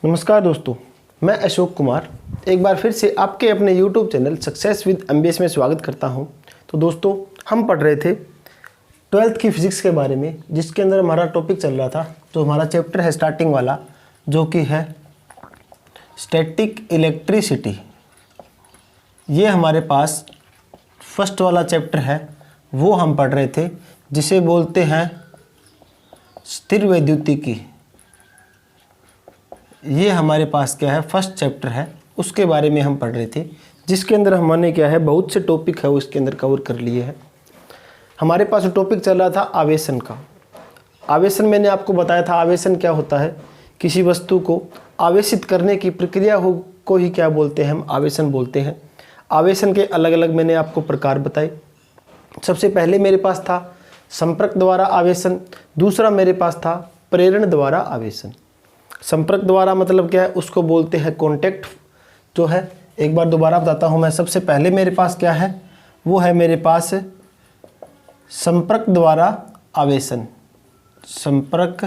नमस्कार दोस्तों, मैं अशोक कुमार एक बार फिर से आपके अपने YouTube channel success with MBS में स्वागत करता हूं। तो दोस्तों, हम पढ़ रहे थे 12th की फिज़िक्स के बारे में, जिसके अंदर हमारा टॉपिक चल रहा था, जो हमारा चैप्टर है स्टार्टिंग वाला, जो कि है स्टैटिक इलेक्ट्रिसिटी। ये हमारे पास फर्स्ट वाला चैप्टर है, वो हम पढ़ रहे थे, जिसे बोलते हैं स्थिर वैद्युतिकी। ये हमारे पास क्या है, फर्स्ट चैप्टर है, उसके बारे में हम पढ़ रहे थे, जिसके अंदर हमने क्या है, बहुत से टॉपिक है वो इसके अंदर कवर कर लिए हैं। हमारे पास टॉपिक चल रहा था आवेशन का। आवेशन मैंने आपको बताया था, आवेशन क्या होता है, किसी वस्तु को आवेशित करने की प्रक्रिया को ही क्या बोलते हैं, हम आवेशन बोलते हैं। आवेशन के अलग अलग मैंने आपको प्रकार बताए। सबसे पहले मेरे पास था संपर्क द्वारा आवेशन, दूसरा मेरे पास था प्रेरण द्वारा आवेशन। संपर्क द्वारा मतलब क्या है, उसको बोलते हैं कॉन्टैक्ट जो है। एक बार दोबारा बताता हूँ मैं। सबसे पहले मेरे पास क्या है, वो है मेरे पास संपर्क द्वारा आवेशन। संपर्क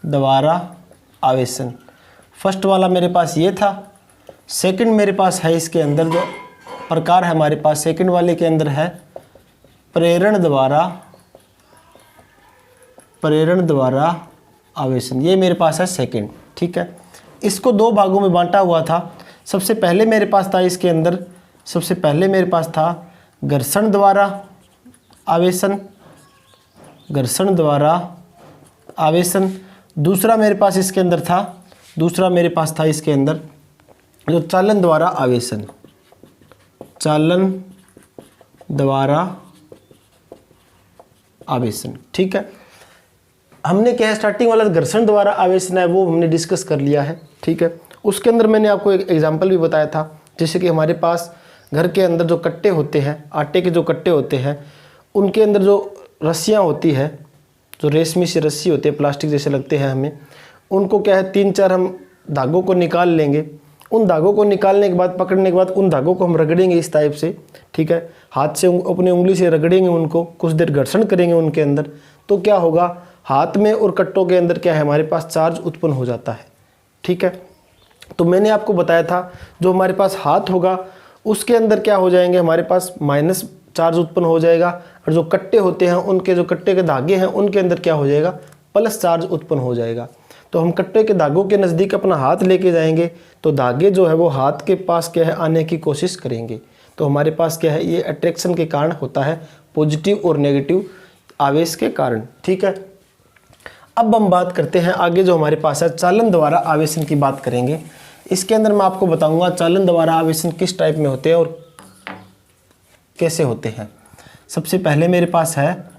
द्वारा आवेशन फर्स्ट वाला मेरे पास ये था। सेकंड मेरे पास है, इसके अंदर जो प्रकार है हमारे पास सेकंड वाले के अंदर है प्रेरण द्वारा आवेशन। ये मेरे पास है सेकंड, ठीक है। इसको दो भागों में बांटा हुआ था। सबसे पहले मेरे पास था, इसके अंदर सबसे पहले मेरे पास था घर्षण द्वारा आवेशन, घर्षण द्वारा आवेशन। दूसरा मेरे पास इसके अंदर था, दूसरा मेरे पास था इसके अंदर जो चालन द्वारा आवेशन, चालन द्वारा आवेशन, ठीक है। हमने क्या है, स्टार्टिंग वाला घर्षण द्वारा आवेशन है वो हमने डिस्कस कर लिया है, ठीक है। उसके अंदर मैंने आपको एक एग्जांपल भी बताया था, जैसे कि हमारे पास घर के अंदर जो कट्टे होते हैं, आटे के जो कट्टे होते हैं, उनके अंदर जो रस्सियाँ होती है, जो रेशमी सी रस्सी होती है, प्लास्टिक जैसे लगते हैं हमें, उनको क्या है 3-4 हम धागों को निकाल लेंगे। उन धागों को निकालने के बाद, पकड़ने के बाद, उन धागों को हम रगड़ेंगे इस टाइप से, ठीक है। हाथ से अपनी उंगली से रगड़ेंगे उनको, कुछ देर घर्षण करेंगे उनके अंदर, तो क्या होगा, हाथ में और कट्टों के अंदर क्या है, हमारे पास चार्ज उत्पन्न हो जाता है, ठीक है। तो मैंने आपको बताया था, जो हमारे पास हाथ होगा उसके अंदर क्या हो जाएंगे, हमारे पास माइनस चार्ज उत्पन्न हो जाएगा, और जो कट्टे होते हैं, उनके जो कट्टे के धागे हैं, उनके अंदर क्या हो जाएगा, प्लस चार्ज उत्पन्न हो जाएगा। तो हम कट्टे के धागों के नज़दीक अपना हाथ लेके जाएंगे, तो धागे जो है वो हाथ के पास क्या है, आने की कोशिश करेंगे। तो हमारे पास क्या है, ये अट्रैक्शन के कारण होता है, पॉजिटिव और नेगेटिव आवेश के कारण, ठीक है। अब हम बात करते हैं आगे, जो हमारे पास है चालन द्वारा आवेशन की बात करेंगे। इसके अंदर मैं आपको बताऊंगा चालन द्वारा आवेशन किस टाइप में होते हैं और कैसे होते हैं। सबसे पहले मेरे पास है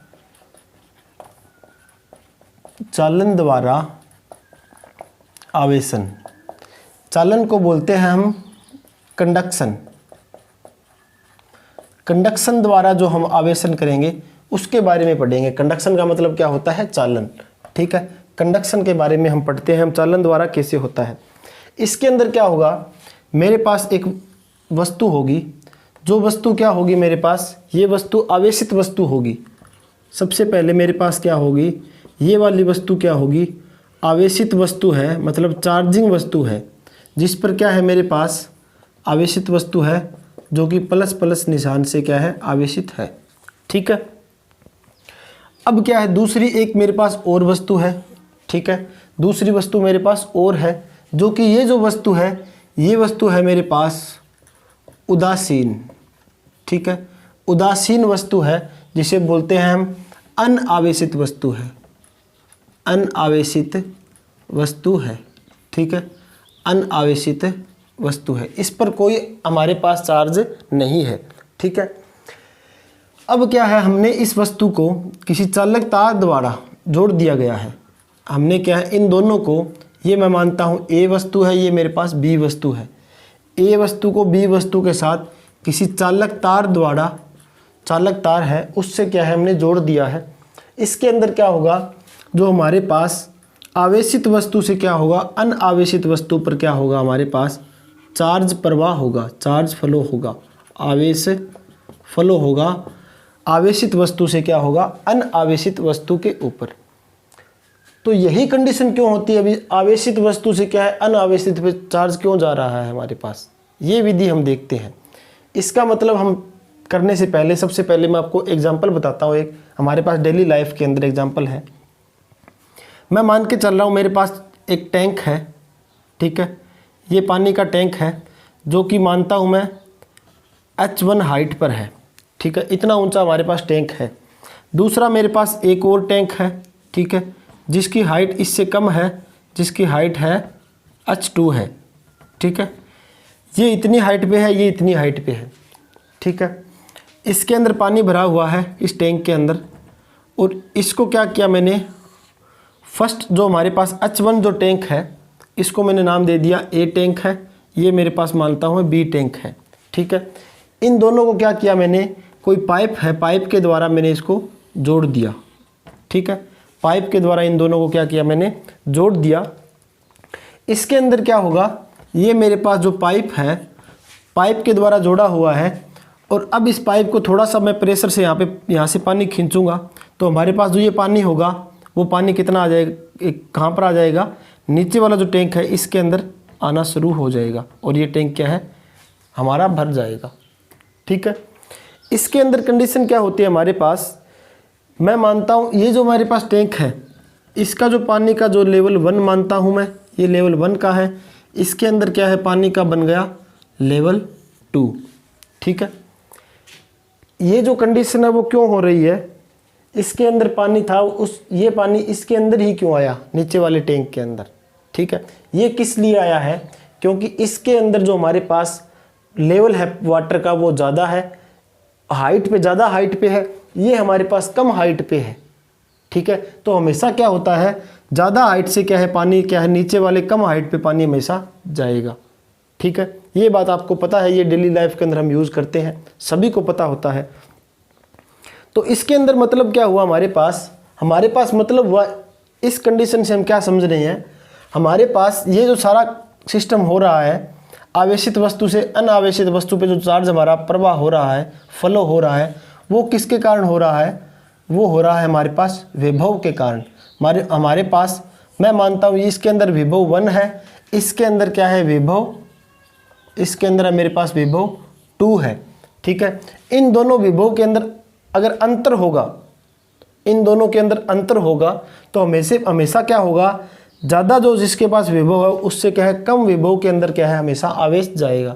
चालन द्वारा आवेशन। चालन को बोलते हैं हम कंडक्शन। कंडक्शन द्वारा जो हम आवेशन करेंगे उसके बारे में पढ़ेंगे। कंडक्शन का मतलब क्या होता है, चालन, ठीक है। कंडक्शन के बारे में हम पढ़ते हैं, हम चालन द्वारा कैसे होता है। इसके अंदर क्या होगा, मेरे पास एक वस्तु होगी, जो वस्तु क्या होगी मेरे पास, ये वस्तु आवेशित वस्तु होगी। सबसे पहले मेरे पास क्या होगी, ये वाली वस्तु क्या होगी, आवेशित वस्तु है, मतलब चार्जिंग वस्तु है, जिस पर क्या है मेरे पास आवेशित वस्तु है, जो कि प्लस प्लस निशान से क्या है, आवेशित है, ठीक है। अब क्या है, दूसरी एक मेरे पास और वस्तु है, ठीक है। दूसरी वस्तु मेरे पास और है, जो कि ये जो वस्तु है, ये वस्तु है मेरे पास उदासीन, ठीक है। उदासीन वस्तु है, जिसे बोलते हैं हम अनावेशित वस्तु है, अनावेशित वस्तु है, ठीक है। अनावेशित वस्तु है, इस पर कोई हमारे पास चार्ज नहीं है, ठीक है। अब क्या है, हमने इस वस्तु को किसी चालक तार द्वारा जोड़ दिया गया है। हमने क्या है, इन दोनों को, ये मैं मानता हूँ ए वस्तु है, ये मेरे पास बी वस्तु है। ए वस्तु को बी वस्तु के साथ किसी चालक तार द्वारा, चालक तार है उससे क्या है, हमने जोड़ दिया है। इसके अंदर क्या होगा, जो हमारे पास आवेशित वस्तु से क्या होगा, अनावेशित वस्तु पर क्या होगा, हमारे पास चार्ज प्रवाह होगा, चार्ज फ्लो होगा, आवेश फ्लो होगा। आवेशित वस्तु से क्या होगा, अनावेशित वस्तु के ऊपर। तो यही कंडीशन क्यों होती है, अभी आवेशित वस्तु से क्या है अनावेशित पे चार्ज क्यों जा रहा है हमारे पास, ये विधि हम देखते हैं। इसका मतलब हम करने से पहले सबसे पहले मैं आपको एग्जांपल बताता हूँ। एक हमारे पास डेली लाइफ के अंदर एग्जांपल है। मैं मान के चल रहा हूँ मेरे पास एक टैंक है, ठीक है, ये पानी का टैंक है जो कि मानता हूँ मैं H1 हाइट पर है, ठीक है, इतना ऊंचा हमारे पास टैंक है। दूसरा मेरे पास एक और टैंक है, ठीक है, जिसकी हाइट इससे कम है, जिसकी हाइट है H2 है, ठीक है, ये इतनी हाइट पे है, ये इतनी हाइट पे है, ठीक है। इसके अंदर पानी भरा हुआ है इस टैंक के अंदर, और इसको क्या किया मैंने, फर्स्ट जो हमारे पास H1 जो टैंक है इसको मैंने नाम दे दिया A टैंक है, ये मेरे पास मानता हूँ B टैंक है, ठीक है। इन दोनों को क्या किया मैंने, कोई पाइप है, पाइप के द्वारा मैंने इसको जोड़ दिया, ठीक है, पाइप के द्वारा इन दोनों को क्या किया मैंने, जोड़ दिया। इसके अंदर क्या होगा, ये मेरे पास जो पाइप है, पाइप के द्वारा जोड़ा हुआ है, और अब इस पाइप को थोड़ा सा मैं प्रेशर से यहाँ से पानी खींचूंगा तो हमारे पास जो ये पानी होगा वो पानी कितना आ जाएगा, कहाँ पर आ जाएगा, नीचे वाला जो टैंक है इसके अंदर आना शुरू हो जाएगा, और ये टैंक क्या है हमारा भर जाएगा, ठीक है। इसके अंदर कंडीशन क्या होती है हमारे पास, मैं मानता हूँ ये जो हमारे पास टैंक है इसका जो पानी का जो लेवल 1 मानता हूँ मैं, ये लेवल 1 का है, इसके अंदर क्या है पानी का बन गया लेवल 2, ठीक है। ये जो कंडीशन है वो क्यों हो रही है, इसके अंदर पानी था, ये पानी इसके अंदर ही क्यों आया, नीचे वाले टैंक के अंदर, ठीक है। ये किस लिए आया है, क्योंकि इसके अंदर जो हमारे पास लेवल है वाटर का वो ज़्यादा है, हाइट पे ज़्यादा हाइट पे है, ये हमारे पास कम हाइट पे है, ठीक है। तो हमेशा क्या होता है, ज़्यादा हाइट से क्या है पानी क्या है नीचे वाले कम हाइट पे पानी हमेशा जाएगा, ठीक है। ये बात आपको पता है, ये डेली लाइफ के अंदर हम यूज़ करते हैं, सभी को पता होता है। तो इसके अंदर मतलब क्या हुआ हमारे पास मतलब हुआ, इस कंडीशन से हम क्या समझ रहे हैं, हमारे पास ये जो सारा सिस्टम हो रहा है, आवेशित वस्तु से अनावेशित वस्तु पे जो चार्ज हमारा प्रवाह हो रहा है, फ्लो हो रहा है, वो किसके कारण हो रहा है, वो हो रहा है हमारे पास विभव के कारण। हमारे पास मैं मानता हूँ इसके अंदर विभव 1 है, इसके अंदर क्या है विभव, इसके अंदर मेरे पास विभव 2 है, ठीक है। इन दोनों विभव के अंदर अगर अंतर होगा, इन दोनों के अंदर अंतर होगा तो हमेशा क्या होगा, ज़्यादा जो जिसके पास विभव है उससे क्या है कम विभव के अंदर क्या है हमेशा आवेश जाएगा,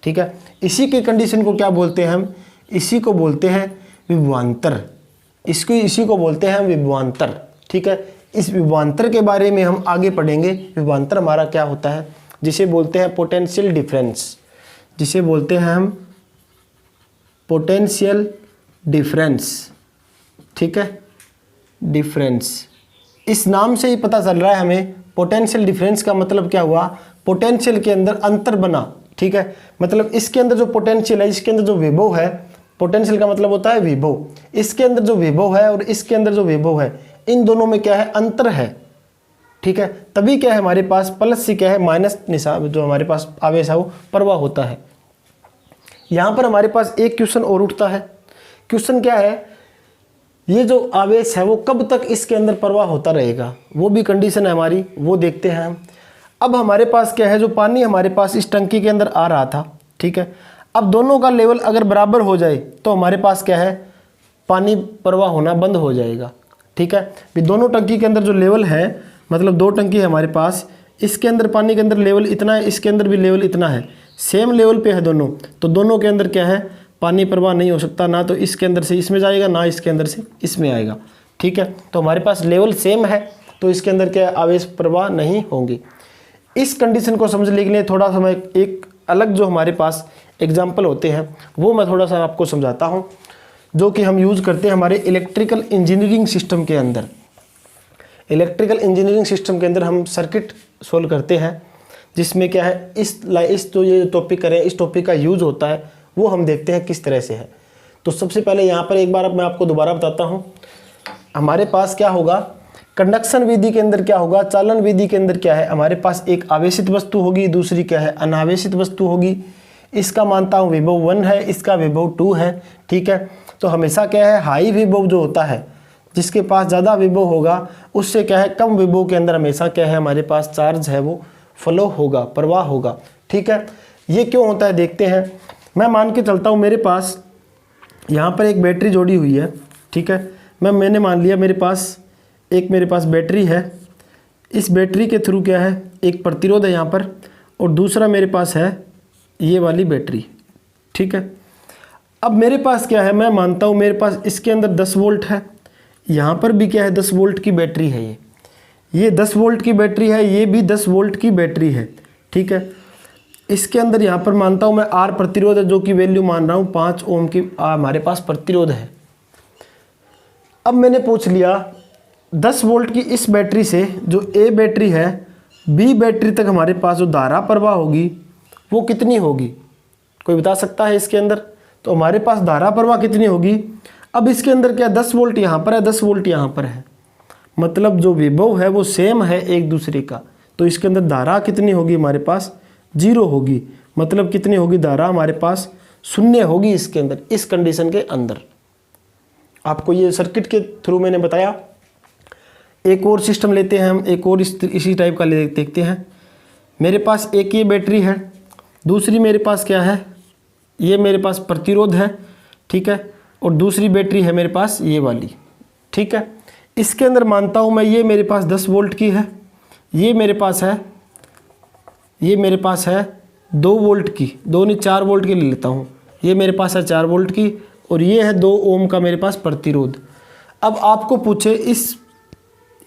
ठीक है। इसी के कंडीशन को क्या बोलते हैं हम, इसी को बोलते हैं विभवांतर, इसी को बोलते हैं विभवांतर, ठीक है। इस विभवांतर के बारे में हम आगे पढ़ेंगे। विभवांतर हमारा क्या होता है, जिसे बोलते हैं पोटेंशियल डिफरेंस, जिसे बोलते हैं हम पोटेंशियल डिफरेंस, ठीक है, डिफरेंस। इस नाम से ही पता चल रहा है हमें पोटेंशियल डिफरेंस का मतलब क्या हुआ, पोटेंशियल के अंदर अंतर बना, ठीक है। मतलब इसके अंदर जो पोटेंशियल है, इसके अंदर जो विभव है, पोटेंशियल का मतलब होता है विभव, इसके अंदर जो विभव है और इसके अंदर जो विभव है, इन दोनों में क्या है अंतर है, ठीक है। तभी क्या है हमारे पास प्लस से क्या है माइनस निशान, जो हमारे पास आवेश है वो प्रवाह होता है। यहाँ पर हमारे पास एक क्वेश्चन और उठता है, क्वेश्चन क्या है, ये जो आवेश है वो कब तक इसके अंदर प्रवाह होता रहेगा, वो भी कंडीशन है हमारी, वो देखते हैं हम। अब हमारे पास क्या है, जो पानी हमारे पास इस टंकी के अंदर आ रहा था, ठीक है, अब दोनों का लेवल अगर बराबर हो जाए तो हमारे पास क्या है पानी प्रवाह होना बंद हो जाएगा, ठीक है। भी दोनों टंकी के अंदर जो लेवल है, मतलब 2 टंकी है हमारे पास, इसके अंदर पानी के अंदर लेवल इतना है, इसके अंदर भी लेवल इतना है, सेम लेवल पे है दोनों, तो दोनों के अंदर क्या है पानी प्रवाह नहीं हो सकता, ना तो इसके अंदर से इसमें जाएगा ना इसके अंदर से इसमें आएगा, ठीक है। तो हमारे पास लेवल सेम है तो इसके अंदर क्या आवेश प्रवाह नहीं होंगे। इस कंडीशन को समझने के लिए थोड़ा सा मैं एक अलग जो हमारे पास एग्जाम्पल होते हैं वो मैं थोड़ा सा आपको समझाता हूँ, जो कि हम यूज़ करते हैं हमारे इलेक्ट्रिकल इंजीनियरिंग सिस्टम के अंदर। इलेक्ट्रिकल इंजीनियरिंग सिस्टम के अंदर हम सर्किट सोल्व करते हैं, जिसमें क्या है इस जो ये टॉपिक करें, इस टॉपिक का यूज़ होता है वो हम देखते हैं किस तरह से है। तो सबसे पहले यहाँ पर एक बार मैं आपको दोबारा बताता हूँ, हमारे पास क्या होगा, कंडक्शन विधि के अंदर क्या होगा, चालन विधि के अंदर क्या है, हमारे पास एक आवेशित वस्तु होगी, दूसरी क्या है अनावेशित वस्तु होगी। इसका मानता हूँ विभव 1 है, इसका विभव 2 है, ठीक है। तो हमेशा क्या है हाई विभव जो होता है जिसके पास ज़्यादा विभव होगा उससे क्या है, कम विभव के अंदर हमेशा क्या है हमारे पास चार्ज है वो फ्लो होगा, प्रवाह होगा। ठीक है, ये क्यों होता है देखते हैं। मैं मान के चलता हूँ मेरे पास यहाँ पर एक बैटरी जोड़ी हुई है। ठीक है, मैंने मान लिया मेरे पास बैटरी है। इस बैटरी के थ्रू क्या है, एक प्रतिरोध है यहाँ पर, और दूसरा मेरे पास है ये वाली बैटरी। ठीक है, अब मेरे पास क्या है, मैं मानता हूँ मेरे पास इसके अंदर 10 वोल्ट है, यहाँ पर भी क्या है 10 वोल्ट की बैटरी है। ये 10 वोल्ट की बैटरी है, ये भी 10 वोल्ट की बैटरी है। ठीक है, इसके अंदर यहाँ पर मानता हूँ मैं आर प्रतिरोध है, जो कि वैल्यू मान रहा हूँ 5 ओम की हमारे पास प्रतिरोध है। अब मैंने पूछ लिया 10 वोल्ट की इस बैटरी से जो ए बैटरी है बी बैटरी तक हमारे पास जो धारा प्रवाह होगी वो कितनी होगी, कोई बता सकता है इसके अंदर? तो हमारे पास धारा प्रवाह कितनी होगी। अब इसके अंदर क्या 10 वोल्ट यहाँ पर है, 10 वोल्ट यहाँ पर है, मतलब जो विभव है वो सेम है एक दूसरे का, तो इसके अंदर धारा कितनी होगी हमारे पास 0 होगी। मतलब कितनी होगी धारा हमारे पास 0 होगी इसके अंदर, इस कंडीशन के अंदर। आपको ये सर्किट के थ्रू मैंने बताया। एक और सिस्टम लेते हैं हम, एक और इसी टाइप का देखते हैं। मेरे पास एक ये बैटरी है, दूसरी मेरे पास क्या है, ये मेरे पास प्रतिरोध है। ठीक है, और दूसरी बैटरी है मेरे पास ये वाली। ठीक है, इसके अंदर मानता हूँ मैं ये मेरे पास 10 वोल्ट की है, ये मेरे पास है 2 वोल्ट की, 2 नहीं 4 वोल्ट की ले लेता हूँ। ये मेरे पास है 4 वोल्ट की और ये है 2 ओम का मेरे पास प्रतिरोध। अब आपको पूछे इस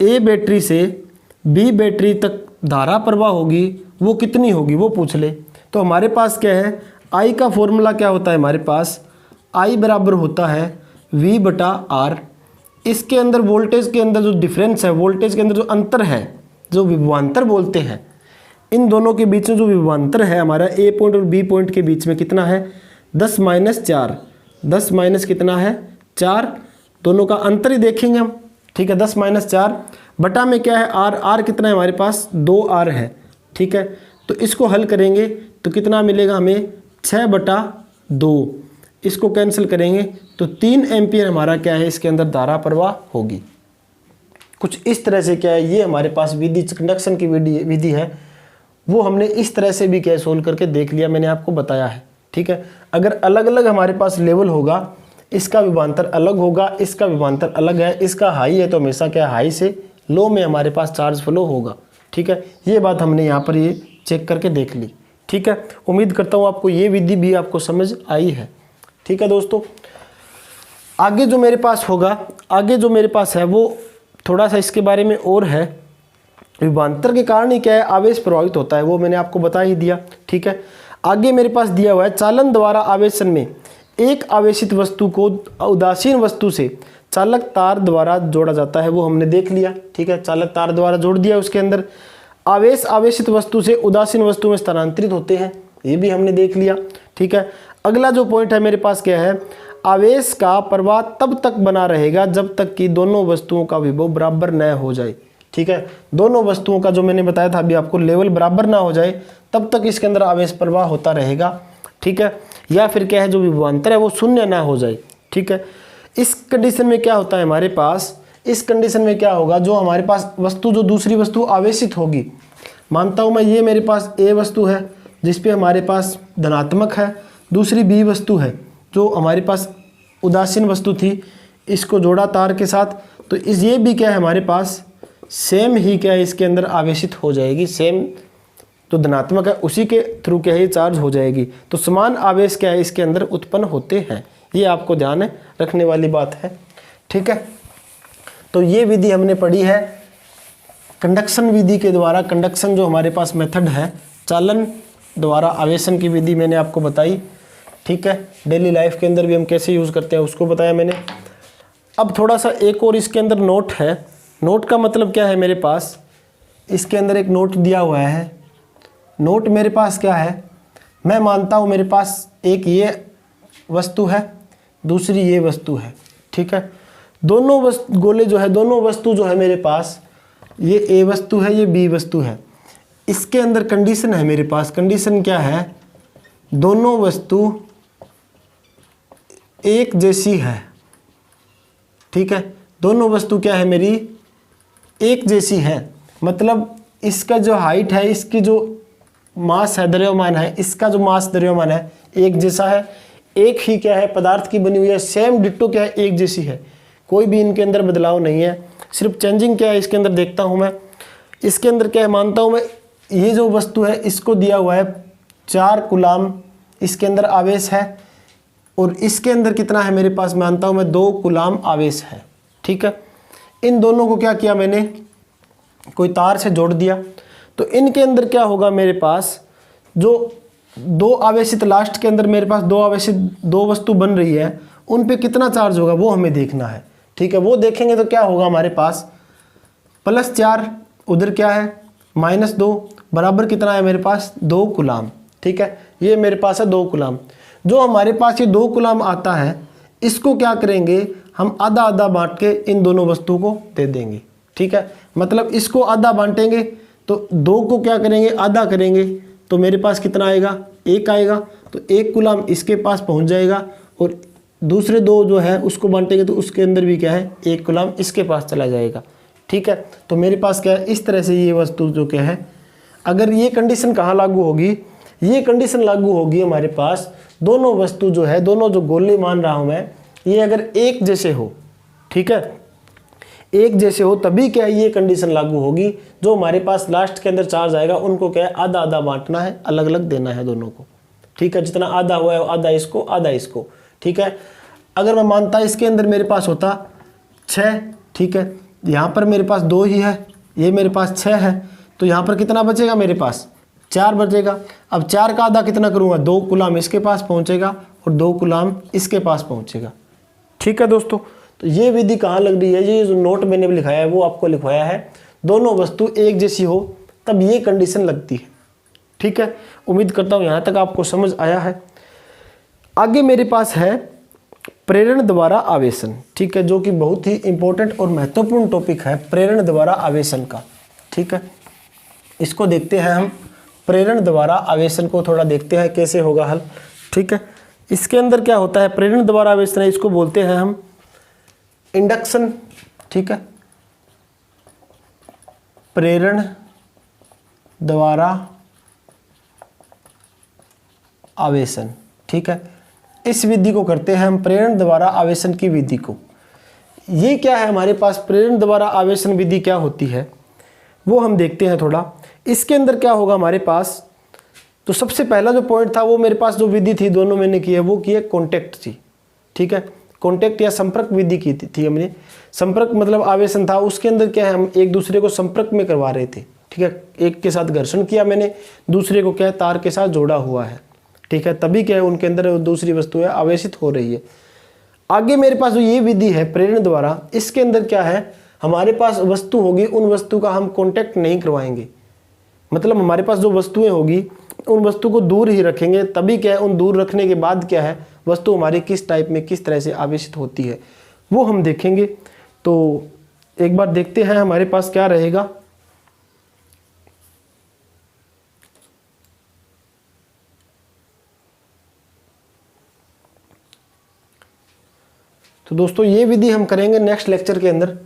ए बैटरी से बी बैटरी तक धारा प्रवाह होगी वो कितनी होगी, वो पूछ ले। तो हमारे पास क्या है, आई का फॉर्मूला क्या होता है हमारे पास, आई बराबर होता है V बटा आर। इसके अंदर वोल्टेज के अंदर जो डिफरेंस है, वोल्टेज के अंदर जो अंतर है, जो विभवांतर बोलते हैं, इन दोनों के बीच में जो विभवांतर है हमारा ए पॉइंट और बी पॉइंट के बीच में कितना है 10 माइनस 4, 10 माइनस कितना है 4, दोनों का अंतर ही देखेंगे हम। ठीक है, 10 माइनस 4 बटा में क्या है आर, आर कितना है हमारे पास 2 आर है। ठीक है, तो इसको हल करेंगे तो कितना मिलेगा हमें 6 बटा 2, इसको कैंसिल करेंगे तो 3 एम्पियर हमारा क्या है इसके अंदर धारा प्रवाह होगी। कुछ इस तरह से क्या है, ये हमारे पास विधि कंडक्शन की विधि है, वो हमने इस तरह से भी क्या सोल्व करके देख लिया, मैंने आपको बताया है। ठीक है, अगर अलग अलग हमारे पास लेवल होगा, इसका विभवांतर अलग होगा, इसका विभवांतर अलग है, इसका हाई है तो हमेशा क्या हाई से लो में हमारे पास चार्ज फ्लो होगा। ठीक है, ये बात हमने यहाँ पर ये चेक करके देख ली। ठीक है, उम्मीद करता हूँ आपको ये विधि भी आपको समझ आई है। ठीक है दोस्तों, आगे जो मेरे पास होगा, आगे जो मेरे पास है वो थोड़ा सा इसके बारे में और है। विभवांतर के कारण ही क्या है आवेश प्रभावित होता है, वो मैंने आपको बता ही दिया। ठीक है, आगे मेरे पास दिया हुआ है चालन द्वारा आवेशन में एक आवेशित वस्तु को उदासीन वस्तु से चालक तार द्वारा जोड़ा जाता है, वो हमने देख लिया। ठीक है, चालक तार द्वारा जोड़ दिया, उसके अंदर आवेश आवेशित वस्तु से उदासीन वस्तु में स्थानांतरित होते हैं, ये भी हमने देख लिया। ठीक है, अगला जो पॉइंट है मेरे पास क्या है, आवेश का प्रवाह तब तक बना रहेगा जब तक कि दोनों वस्तुओं का विभव बराबर न हो जाए। ठीक है, दोनों वस्तुओं का जो मैंने बताया था अभी आपको लेवल बराबर ना हो जाए तब तक इसके अंदर आवेश प्रवाह होता रहेगा। ठीक है, या फिर क्या है जो विभवांतर है वो शून्य ना हो जाए। ठीक है, इस कंडीशन में क्या होता है हमारे पास, इस कंडीशन में क्या होगा, जो हमारे पास वस्तु जो दूसरी वस्तु आवेशित होगी, मानता हूँ मैं ये मेरे पास ए वस्तु है जिसपे हमारे पास धनात्मक है, दूसरी बी वस्तु है जो हमारे पास उदासीन वस्तु थी, इसको जोड़ा तार के साथ, तो इस ये भी क्या है हमारे पास सेम ही क्या है इसके अंदर आवेशित हो जाएगी, सेम जो धनात्मक है उसी के थ्रू क्या है चार्ज हो जाएगी, तो समान आवेश क्या है इसके अंदर उत्पन्न होते हैं। ये आपको ध्यान रखने वाली बात है। ठीक है, तो ये विधि हमने पढ़ी है कंडक्शन विधि के द्वारा। कंडक्शन जो हमारे पास मेथड है, चालन द्वारा आवेशन की विधि मैंने आपको बताई। ठीक है, डेली लाइफ के अंदर भी हम कैसे यूज़ करते हैं उसको बताया मैंने। अब थोड़ा सा एक और इसके अंदर नोट है। नोट का मतलब क्या है, मेरे पास इसके अंदर एक नोट दिया हुआ है। नोट मेरे पास क्या है, मैं मानता हूँ मेरे पास एक ये वस्तु है, दूसरी ये वस्तु है। ठीक है, दोनों गोले जो है, दोनों वस्तु जो है मेरे पास, ये ए वस्तु है, ये बी वस्तु है। इसके अंदर कंडीशन है मेरे पास, कंडीशन क्या है, दोनों वस्तु एक जैसी है। ठीक है, दोनों वस्तु क्या है मेरी एक जैसी है, मतलब इसका जो हाइट है, इसकी जो मास है, द्रव्यमान है, इसका जो मास द्रव्यमान है एक जैसा है, एक ही क्या है पदार्थ की बनी हुई है, सेम डिट्टो क्या है एक जैसी है, कोई भी इनके अंदर बदलाव नहीं है। सिर्फ चेंजिंग क्या है इसके अंदर देखता हूँ मैं, इसके अंदर क्या है मानता हूँ मैं, ये जो वस्तु है इसको दिया हुआ है 4 कूलाम इसके अंदर आवेश है, और इसके अंदर कितना है मेरे पास, मानता हूँ मैं 2 कूलाम आवेश है। ठीक है, इन दोनों को क्या किया मैंने, कोई तार से जोड़ दिया, तो इनके अंदर क्या होगा मेरे पास, जो 2 आवेशित, लास्ट के अंदर मेरे पास 2 आवेशित 2 वस्तु बन रही है, उन पे कितना चार्ज होगा वो हमें देखना है। ठीक है, वो देखेंगे तो क्या होगा हमारे पास +4, उधर क्या है -2, बराबर कितना है मेरे पास 2 कूलाम। ठीक है, ये मेरे पास है 2 कूलाम। जो हमारे पास ये 2 कूलाम आता है, इसको क्या करेंगे हम आधा आधा बांट के इन दोनों वस्तु को दे देंगे। ठीक है, मतलब इसको आधा बांटेंगे तो 2 को क्या करेंगे आधा करेंगे, तो मेरे पास कितना आएगा 1 आएगा, तो 1 कूलाम इसके पास पहुंच जाएगा, और दूसरे 2 जो है उसको बांटेंगे तो उसके अंदर भी क्या है 1 कूलाम इसके पास चला जाएगा। ठीक है, तो मेरे पास क्या है इस तरह से ये वस्तु जो क्या है, अगर ये कंडीशन कहाँ लागू होगी, ये कंडीशन लागू होगी हमारे पास दोनों वस्तु जो है, दोनों जो गोले मान रहा हूँ मैं, ये अगर एक जैसे हो, ठीक है एक जैसे हो, तभी क्या है ये कंडीशन लागू होगी। जो हमारे पास लास्ट के अंदर चार्ज आएगा उनको क्या है आधा आधा बांटना है, अलग अलग देना है दोनों को। ठीक है, जितना आधा हुआ है आधा इसको आधा इसको। ठीक है, अगर मैं मानता इसके अंदर मेरे पास होता 6, ठीक है, यहाँ पर मेरे पास 2 ही है, ये मेरे पास 6 है, तो यहाँ पर कितना बचेगा मेरे पास 4 बचेगा। अब 4 का आधा कितना करूँगा, 2 कूलाम इसके पास पहुँचेगा और 2 कूलाम इसके पास पहुँचेगा। ठीक है दोस्तों, तो ये विधि कहाँ लग रही है, ये जो नोट मैंने भी लिखाया है वो आपको लिखवाया है, दोनों वस्तु एक जैसी हो तब ये कंडीशन लगती है। ठीक है, उम्मीद करता हूँ यहाँ तक आपको समझ आया है। आगे मेरे पास है प्रेरण द्वारा आवेशन। ठीक है, जो कि बहुत ही इंपॉर्टेंट और महत्वपूर्ण टॉपिक है प्रेरण द्वारा आवेशन का। ठीक है, इसको देखते हैं हम, प्रेरण द्वारा आवेशन को थोड़ा देखते हैं कैसे होगा हल। ठीक है, इसके अंदर क्या होता है प्रेरण द्वारा आवेशन, इसको बोलते हैं हम इंडक्शन। ठीक है, प्रेरण द्वारा आवेशन। ठीक है, इस विधि को करते हैं हम प्रेरण द्वारा आवेशन की विधि को। ये क्या है हमारे पास प्रेरण द्वारा आवेशन विधि क्या होती है वो हम देखते हैं थोड़ा। इसके अंदर क्या होगा हमारे पास, तो सबसे पहला जो पॉइंट था वो मेरे पास जो विधि थी दोनों मैंने की है वो की है कॉन्टैक्ट थी। ठीक है, कॉन्टैक्ट या संपर्क विधि की थी हमने। संपर्क मतलब आवेशन था, उसके अंदर क्या है हम एक दूसरे को संपर्क में करवा रहे थे। ठीक है, एक के साथ घर्षण किया मैंने, दूसरे को क्या है तार के साथ जोड़ा हुआ है। ठीक है, तभी क्या है उनके अंदर दूसरी वस्तु है आवेशित हो रही है। आगे मेरे पास जो ये विधि है प्रेरण द्वारा, इसके अंदर क्या है हमारे पास वस्तु होगी, उन वस्तु का हम कॉन्टैक्ट नहीं करवाएंगे, मतलब हमारे पास जो वस्तुएं होगी उन वस्तु को दूर ही रखेंगे, तभी क्या है उन दूर रखने के बाद क्या है वस्तु हमारी किस टाइप में किस तरह से आवेशित होती है वो हम देखेंगे। तो एक बार देखते हैं हमारे पास क्या रहेगा। तो दोस्तों ये विधि हम करेंगे नेक्स्ट लेक्चर के अंदर।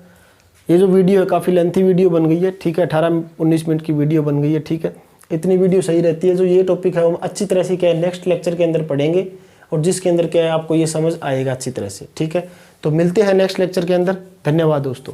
ये जो वीडियो है काफ़ी लेंथी वीडियो बन गई है। ठीक है, 18-19 मिनट की वीडियो बन गई है। ठीक है, इतनी वीडियो सही रहती है। जो ये टॉपिक है हम अच्छी तरह से क्या है नेक्स्ट लेक्चर के अंदर पढ़ेंगे, और जिसके अंदर क्या है आपको ये समझ आएगा अच्छी तरह से। ठीक है, तो मिलते हैं नेक्स्ट लेक्चर के अंदर। धन्यवाद दोस्तों।